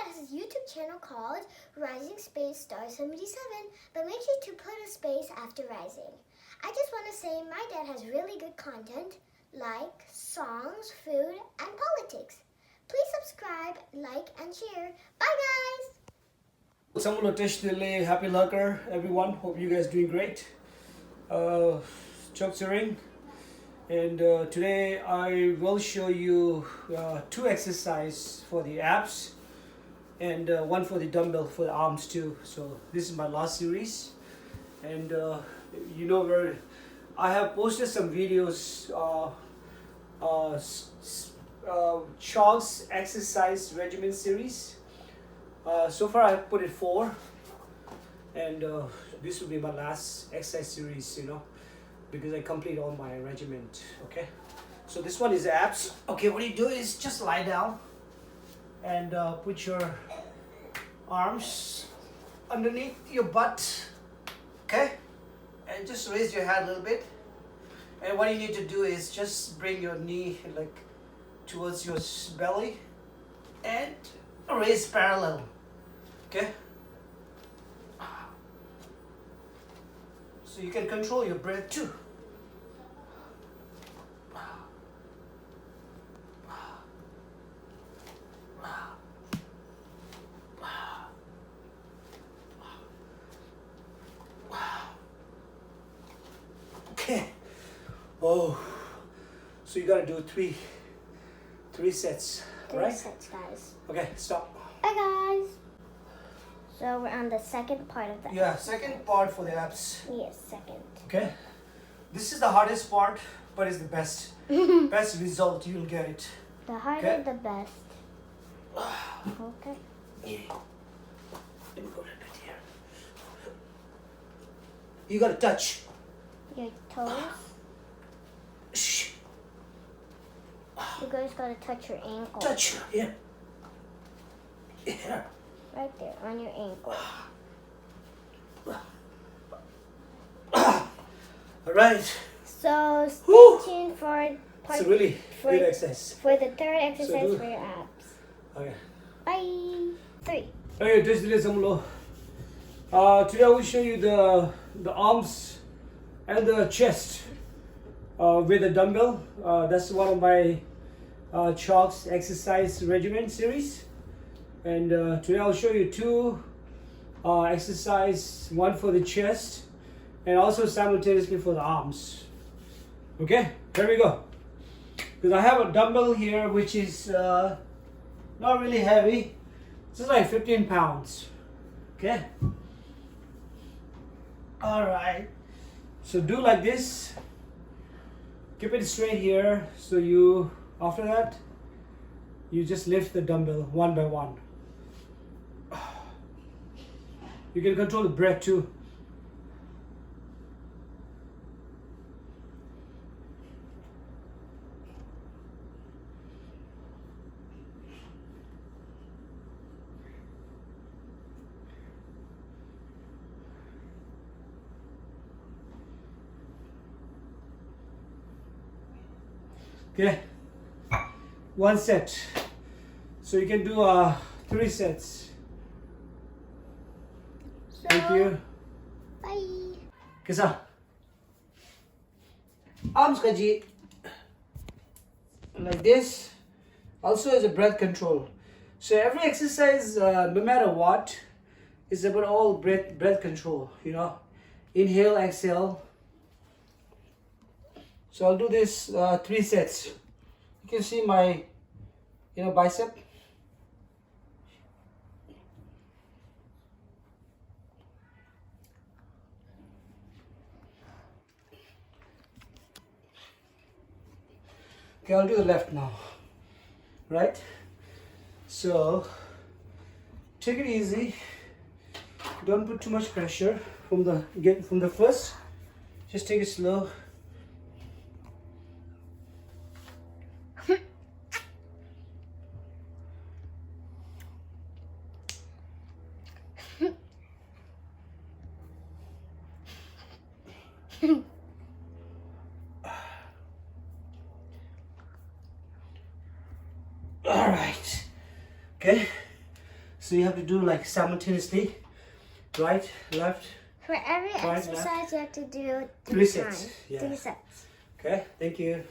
has a YouTube channel called Rising Space Star 77, but make sure to put a space after rising. I just want to say my dad has really good content like songs, food, and politics. Please subscribe, like, and share. Bye guys! Samuloteshile, happy lurker, everyone. Hope you guys doing great. Chog, and today I will show you two exercises for the abs and one for the dumbbell for the arms too. So this is my last series, and you know where I have posted some videos. Chog's exercise regiment series. So far I have put it 4, and this will be my last exercise series, because I complete all my regiment. Okay, so this one is abs. Okay, what you do is just lie down and put your arms underneath your butt, okay, and just raise your head a little bit. And what you need to do is just bring your knee like towards your belly and raise parallel. Okay, so you can control your breath too. Okay. Oh, so you gotta do three sets, right? 3 sets, guys. Okay, stop. Bye guys! So we're on the second part of the Yeah, second part for the abs. Yes, second. Okay, this is the hardest part, but it's the best. Best result, you'll get it. The harder, Okay. the best. Okay. Yeah. Let me go right back here. You gotta touch. Your toes. Shh. You guys gotta touch your ankle. Touch. Yeah. Yeah. Right there, on your ankle. All right. So stay Whew. tuned for It's a really for- good exercise. for the third exercise do- for your abs. Okay. Bye! 3. Hey, this is Samulo. Today I will show you the arms and the chest with a dumbbell. That's one of my Chog's exercise regimen series. And today I'll show you 2 exercise, one for the chest and also simultaneously for the arms. Okay, here we go. Because I have a dumbbell here which is not really heavy. This is like 15 pounds. Okay. All right. So do like this. Keep it straight here. So you, after that, you just lift the dumbbell one by one. You can control the breath too. Okay, 1 set. So you can do 3 sets. So, Thank you. bye! Kisa. Arms kaji. Like this. Also is a breath control. So every exercise, no matter what, is about all breath control. Inhale, exhale. So I'll do this 3 sets. You can see my, bicep. Okay, I'll do the left now. Right? So take it easy. Don't put too much pressure from the first. Just take it slow. All right. Okay. So you have to do like simultaneously, right, left. For every Right, exercise, you have to do 3 sets. times. Yeah. 3 sets. Okay, thank you.